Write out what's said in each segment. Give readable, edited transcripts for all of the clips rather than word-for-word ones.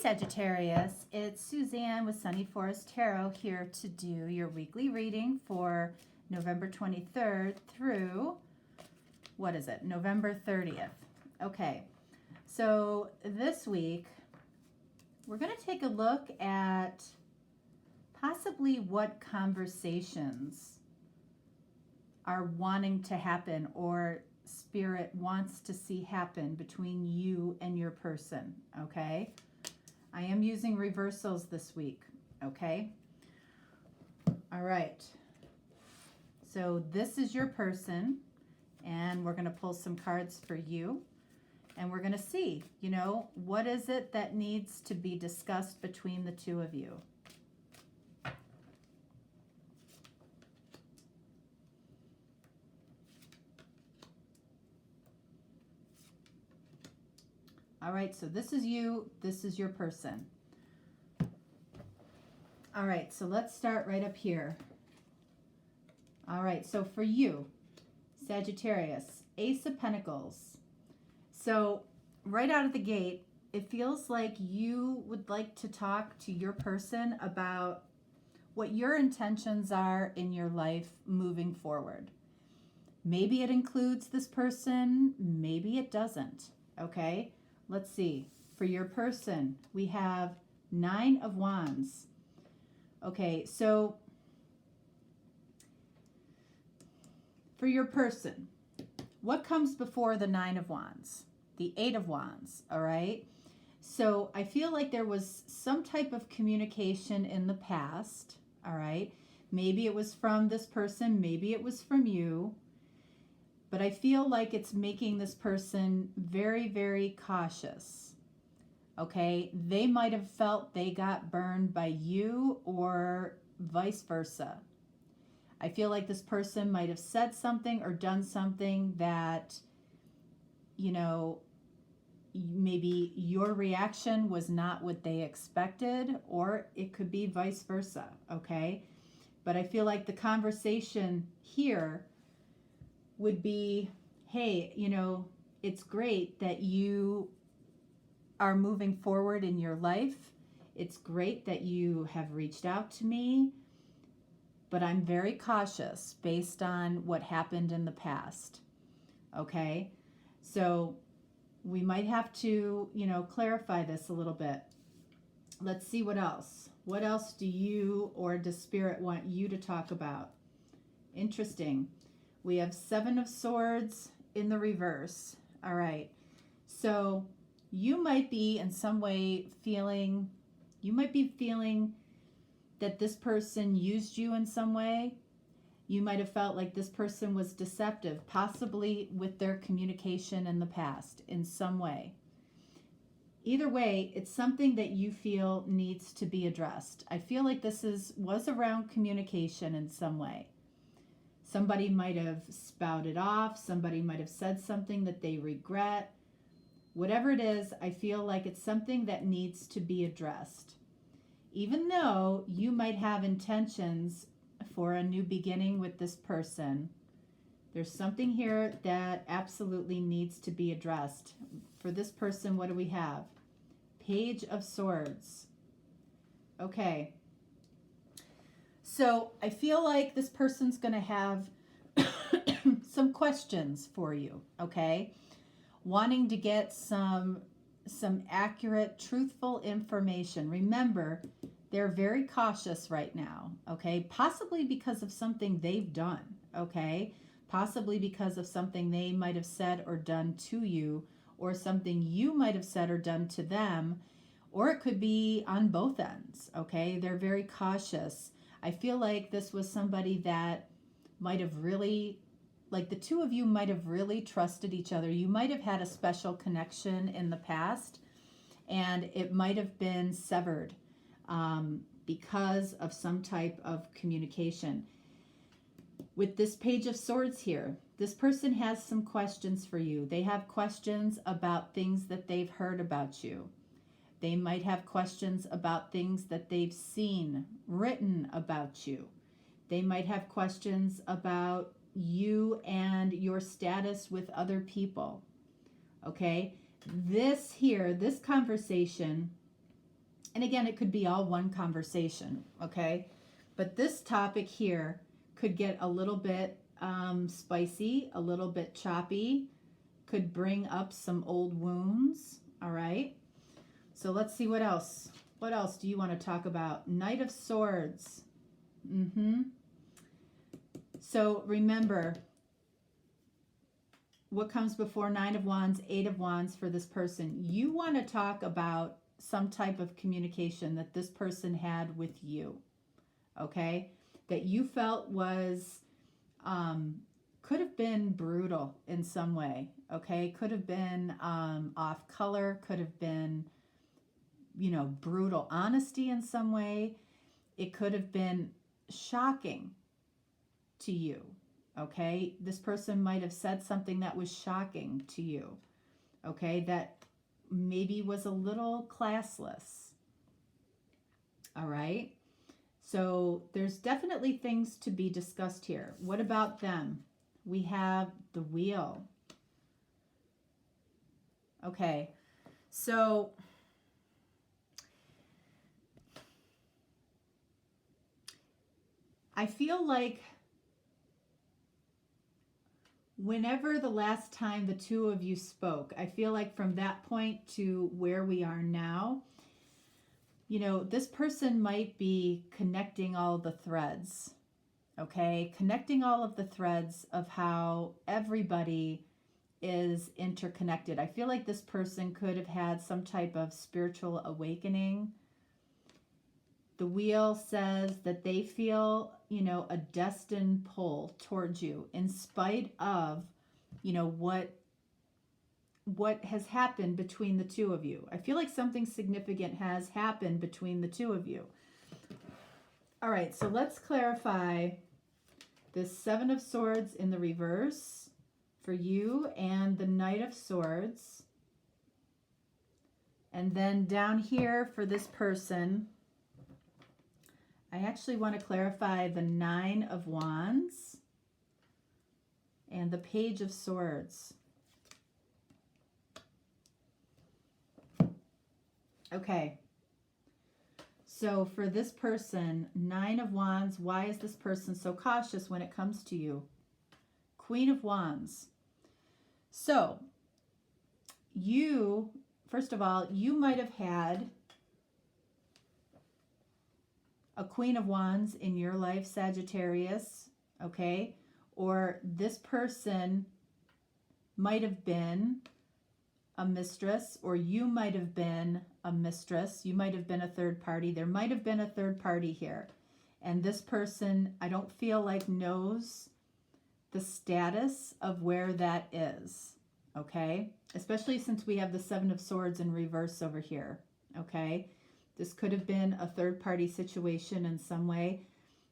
Sagittarius, it's Suzanne with Sunny Forest Tarot here to do your weekly reading for November 23rd through, what is it, November 30th. Okay, so this week we're going to take a look at possibly what conversations are wanting to happen or Spirit wants to see happen between you and your person, okay? I am using reversals this week, okay? All right. So this is your person, and we're going to pull some cards for you, and we're going to see, you know, what is it that needs to be discussed between the two of you? All right, so this is you, this is your person. All right, so let's start right up here. All right, so for you, Sagittarius, Ace of Pentacles. So right out of the gate, it feels like you would like to talk to your person about what your intentions are in your life moving forward. Maybe it includes this person, maybe it doesn't, okay? Let's see. For your person, we have 9 of Wands. Okay, so for your person, what comes before the 9 of Wands? The 8 of Wands, all right? So I feel like there was some type of communication in the past, all right? Maybe it was from this person, maybe it was from you. But I feel like it's making this person very, very cautious, okay? They might have felt they got burned by you or vice versa. I feel like this person might have said something or done something that, you know, maybe your reaction was not what they expected, or it could be vice versa, okay? But I feel like the conversation here would be, hey, you know, it's great that you are moving forward in your life. It's great that you have reached out to me, but I'm very cautious based on what happened in the past. Okay? So we might have to, you know, clarify this a little bit. Let's see what else. What else do you or does Spirit want you to talk about? Interesting. We have 7 of Swords in the reverse. All right. So you might be in some way feeling, that this person used you in some way. You might have felt like this person was deceptive, possibly with their communication in the past in some way. Either way, it's something that you feel needs to be addressed. I feel like this was around communication in some way. Somebody might have spouted off. Somebody might have said something that they regret. Whatever it is, I feel like it's something that needs to be addressed. Even though you might have intentions for a new beginning with this person, there's something here that absolutely needs to be addressed. For this person, what do we have? Page of Swords. Okay. So I feel like this person's going to have some questions for you, okay? Wanting to get some accurate, truthful information. Remember, they're very cautious right now, okay? Possibly because of something they've done, okay? Possibly because of something they might have said or done to you, or something you might have said or done to them, or it could be on both ends, okay? They're very cautious. I feel like this was somebody that might have really, like the two of you might have really trusted each other. You might have had a special connection in the past, and it might have been severed because of some type of communication. With this Page of Swords here, this person has some questions for you. They have questions about things that they've heard about you. They might have questions about things that they've seen written about you. They might have questions about you and your status with other people. Okay? This conversation And again, it could be all one conversation, okay? But this topic here could get a little bit spicy, a little bit choppy, could bring up some old wounds, all right? So let's see what else. What else do you want to talk about? Knight of Swords. So remember, what comes before Nine of Wands, Eight of Wands for this person? You want to talk about some type of communication that this person had with you, okay? That you felt was, could have been brutal in some way, okay? Could have been off color, could have been, you know, brutal honesty in some way. It could have been shocking to you, okay? This person might have said something that was shocking to you, okay? That maybe was a little classless, all right? So there's definitely things to be discussed here. What about them? We have the Wheel. Okay, so I feel like whenever the last time the two of you spoke, I feel like from that point to where we are now, you know, this person might be connecting all the threads, okay? Connecting all of the threads of how everybody is interconnected. I feel like this person could have had some type of spiritual awakening. The Wheel says that they feel, you know, a destined pull towards you in spite of, you know, what has happened between the two of you. I feel like something significant has happened between the two of you. All right, so let's clarify this Seven of Swords in the reverse for you and the Knight of Swords. And then down here for this person, I actually want to clarify the Nine of Wands and the Page of Swords. Okay. So for this person, Nine of Wands, why is this person so cautious when it comes to you? Queen of Wands. So you, first of all, you might have had a Queen of Wands in your life, Sagittarius, okay? Or this person might have been a mistress, or you might have been a mistress. You might have been a third party. There might have been a third party here. And this person, I don't feel like knows the status of where that is, okay? Especially since we have the Seven of Swords in reverse over here, okay? This could have been a third party situation in some way.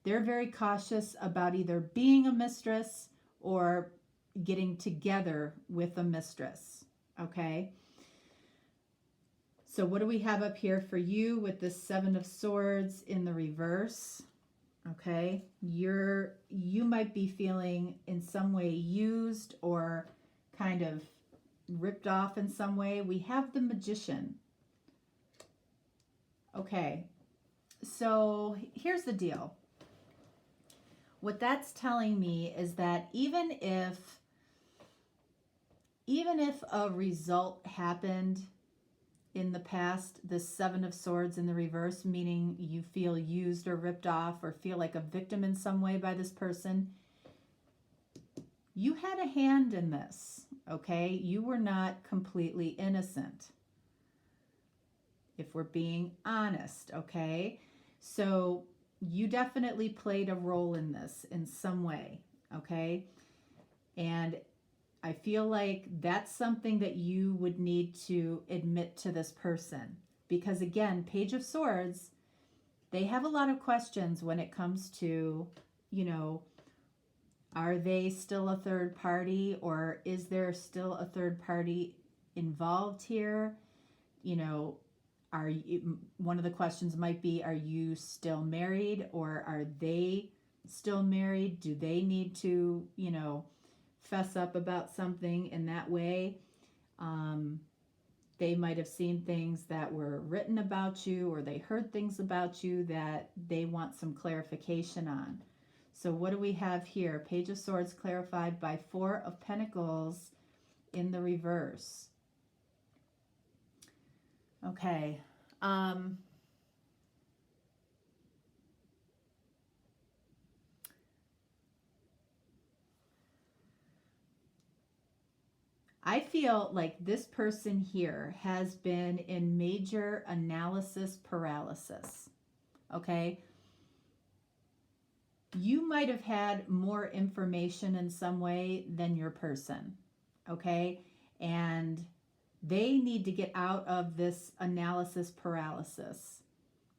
They're very cautious about either being a mistress or getting together with a mistress, okay? So what do we have up here for you with the Seven of Swords in the reverse? Okay, you might be feeling in some way used or kind of ripped off in some way. We have the Magician. Okay, so here's the deal. What that's telling me is that even if a result happened in the past, the Seven of Swords in the reverse, meaning you feel used or ripped off or feel like a victim in some way by this person, you had a hand in this, okay? You were not completely innocent, if we're being honest, okay? So you definitely played a role in this in some way, okay? And I feel like that's something that you would need to admit to this person. Because again, Page of Swords, they have a lot of questions when it comes to, you know, are they still a third party, or is there still a third party involved here? You know, one of the questions might be, are you still married, or are they still married? Do they need to, you know, fess up about something in that way? they might have seen things that were written about you, or they heard things about you that they want some clarification on. So what do we have here? Page of Swords clarified by Four of Pentacles in the reverse. Okay. I feel like this person here has been in major analysis paralysis. Okay. You might have had more information in some way than your person. Okay. And they need to get out of this analysis paralysis.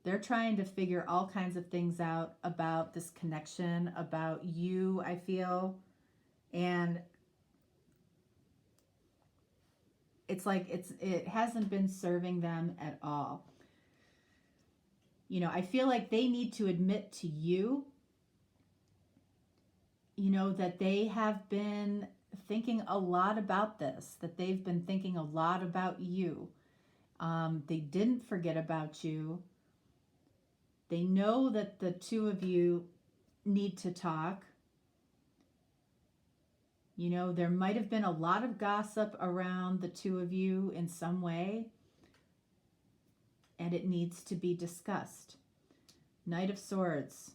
They're trying to figure all kinds of things out about this connection, about you, I feel. And it's like it hasn't been serving them at all. You know, I feel like they need to admit to you, you know, that they have been thinking a lot about this, that they've been thinking a lot about you. They didn't forget about you. They know that the two of you need to talk. You know, there might have been a lot of gossip around the two of you in some way, and it needs to be discussed. Knight of Swords,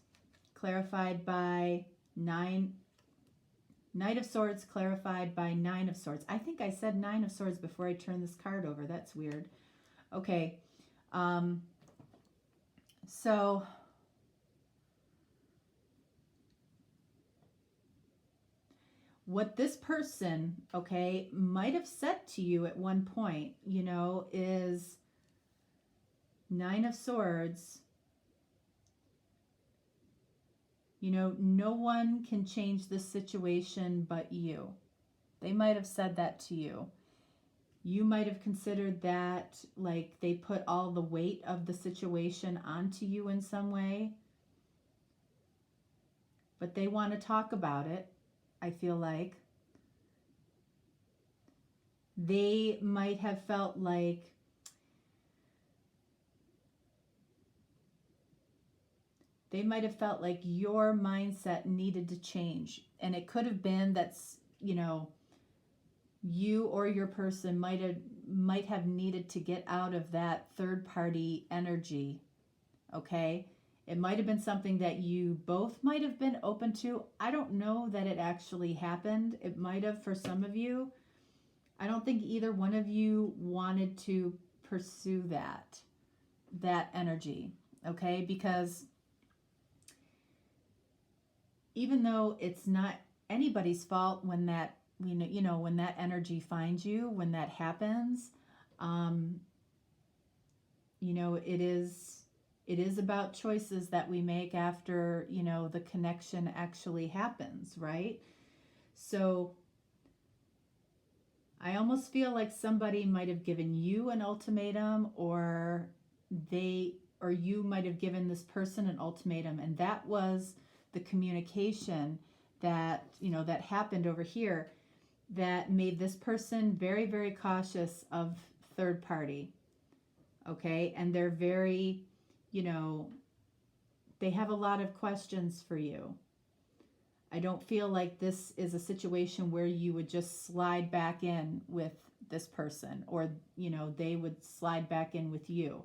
clarified by Knight of Swords, clarified by Nine of Swords. I think I said Nine of Swords before I turned this card over. That's weird. Okay. So what this person, okay, might have said to you at one point, you know, is Nine of Swords. You know, no one can change this situation but you. They might have said that to you. You might have considered that like they put all the weight of the situation onto you in some way. But they want to talk about it, I feel like. They might have felt like your mindset needed to change. And it could have been that's, you know, you or your person might have needed to get out of that third party energy. Okay? It might have been something that you both might have been open to. I don't know that it actually happened. It might have for some of you. I don't think either one of you wanted to pursue that energy. Okay? Because even though it's not anybody's fault when that, you know, when that energy finds you, when that happens, you know, it is about choices that we make after, you know, the connection actually happens, right? So I almost feel like somebody might have given you an ultimatum, or you might have given this person an ultimatum, and that was the communication that, you know, that happened over here that made this person very, very cautious of third party. Okay? And they're very, you know, they have a lot of questions for you. I don't feel like this is a situation where you would just slide back in with this person, or, you know, they would slide back in with you.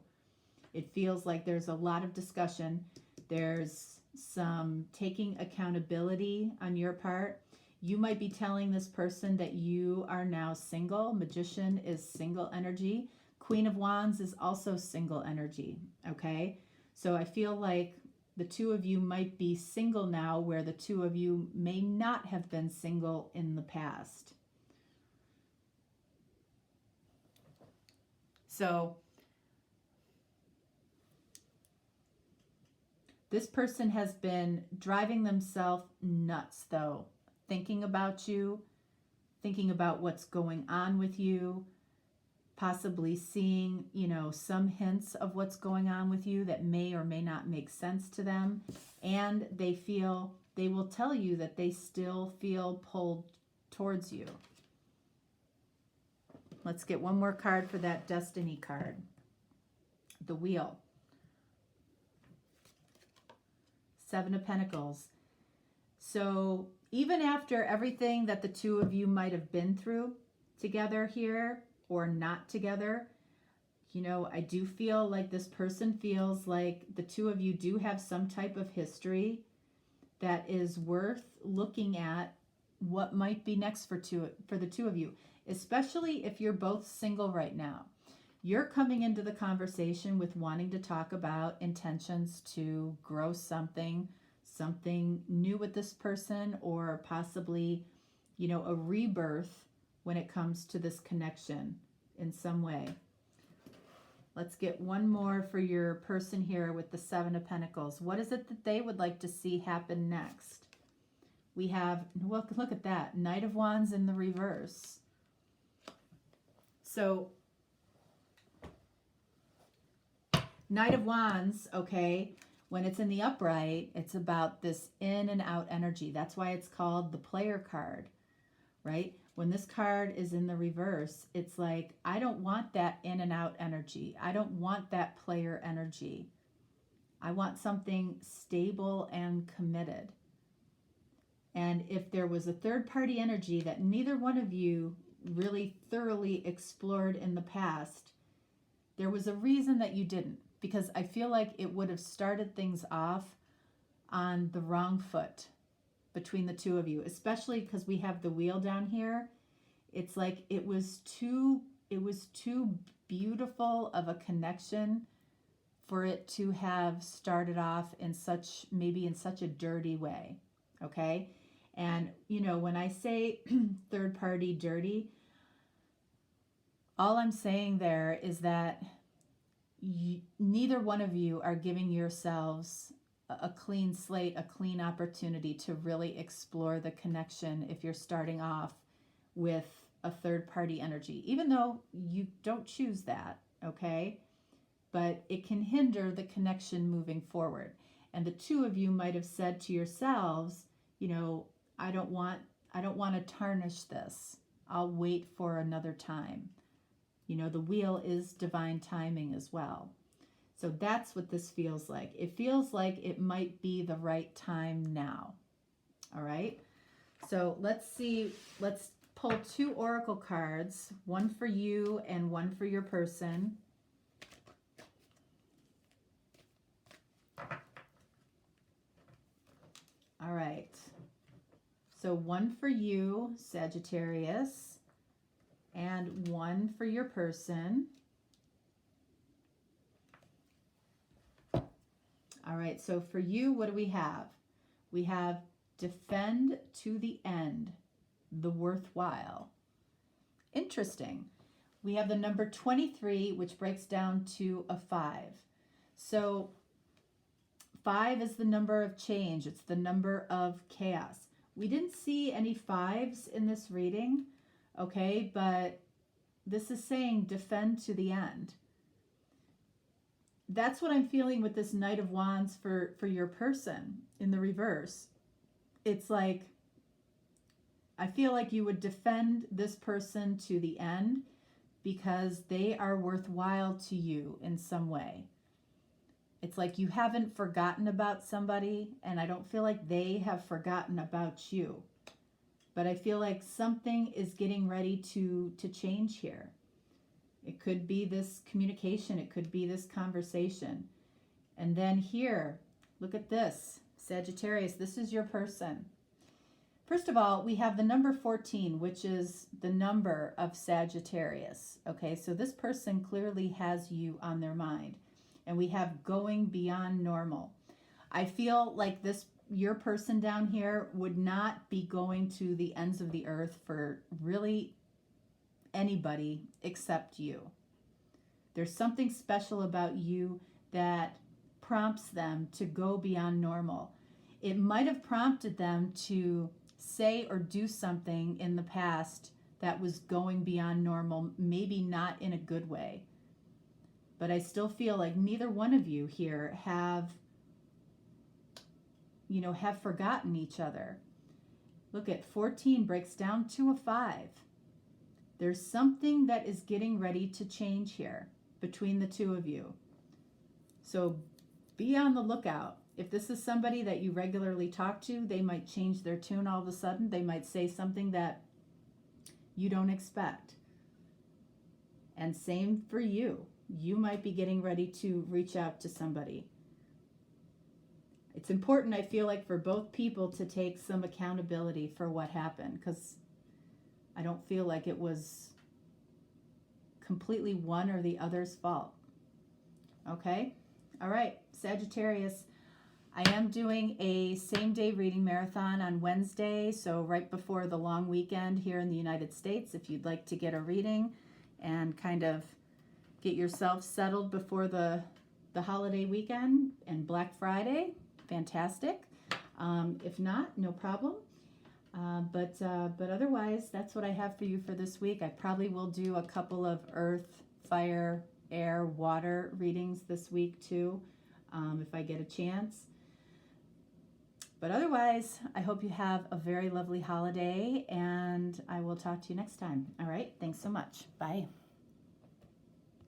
It feels like there's a lot of discussion. There's some taking accountability on your part. You might be telling this person that you are now single. Magician is single energy. Queen of Wands is also single energy. Okay? So I feel like the two of you might be single now, where the two of you may not have been single in the past. So this person has been driving themselves nuts, though, thinking about you, thinking about what's going on with you, possibly seeing, you know, some hints of what's going on with you that may or may not make sense to them. And they will tell you that they still feel pulled towards you. Let's get one more card for that Destiny card. The Wheel. 7 of Pentacles. So even after everything that the two of you might have been through together here or not together, you know, I do feel like this person feels like the two of you do have some type of history that is worth looking at what might be next for the two of you, especially if you're both single right now. You're coming into the conversation with wanting to talk about intentions to grow something new with this person, or possibly, you know, a rebirth when it comes to this connection in some way. Let's get one more for your person here with the 7 of Pentacles. What is it that they would like to see happen next? We have, well, look at that, Knight of Wands in the reverse. So, Knight of Wands, okay, when it's in the upright, it's about this in and out energy. That's why it's called the player card, right? When this card is in the reverse, it's like, I don't want that in and out energy. I don't want that player energy. I want something stable and committed. And if there was a third party energy that neither one of you really thoroughly explored in the past, there was a reason that you didn't, because I feel like it would have started things off on the wrong foot between the two of you, especially because we have the Wheel down here. It's like it was too beautiful of a connection for it to have started off in such a dirty way. Okay? And you know, when I say third party dirty, all I'm saying there is that neither one of you are giving yourselves a clean slate, a clean opportunity to really explore the connection if you're starting off with a third party energy, even though you don't choose that, okay? But it can hinder the connection moving forward. And the two of you might have said to yourselves, you know, I don't want to tarnish this. I'll wait for another time. You know, the Wheel is divine timing as well. So that's what this feels like. It feels like it might be the right time now. All right. So let's see. Let's pull 2 oracle cards, one for you and one for your person. All right. So one for you, Sagittarius, and one for your person. All right, so for you, what do we have? We have defend to the end, the worthwhile. Interesting. We have the number 23, which breaks down to a 5. So 5 is the number of change. It's the number of chaos. We didn't see any 5s in this reading, okay, but this is saying defend to the end. That's what I'm feeling with this Knight of Wands for your person in the reverse. It's like, I feel like you would defend this person to the end because they are worthwhile to you in some way. It's like you haven't forgotten about somebody, and I don't feel like they have forgotten about you. But I feel like something is getting ready to change here. It could be this communication. It could be this conversation. And then here, look at this. Sagittarius, this is your person. First of all, we have the number 14, which is the number of Sagittarius. Okay, so this person clearly has you on their mind. And we have going beyond normal. I feel like your person down here would not be going to the ends of the earth for really anybody except you. There's something special about you that prompts them to go beyond normal. It might have prompted them to say or do something in the past that was going beyond normal, maybe not in a good way. But I still feel like neither one of you here have forgotten each other. Look at 14 breaks down to a 5. There's something that is getting ready to change here between the two of you. So be on the lookout. If this is somebody that you regularly talk to, they might change their tune all of a sudden. They might say something that you don't expect. And same for you. You might be getting ready to reach out to somebody. It's important, I feel like, for both people to take some accountability for what happened, because I don't feel like it was completely one or the other's fault. Okay? All right, Sagittarius. I am doing a same-day reading marathon on Wednesday, so right before the long weekend here in the United States. If you'd like to get a reading and kind of get yourself settled before the holiday weekend and Black Friday, fantastic. If not, no problem. But otherwise, that's what I have for you for this week. I probably will do a couple of earth, fire, air, water readings this week too, if I get a chance. But otherwise, I hope you have a very lovely holiday, and I will talk to you next time. All right, thanks so much. Bye.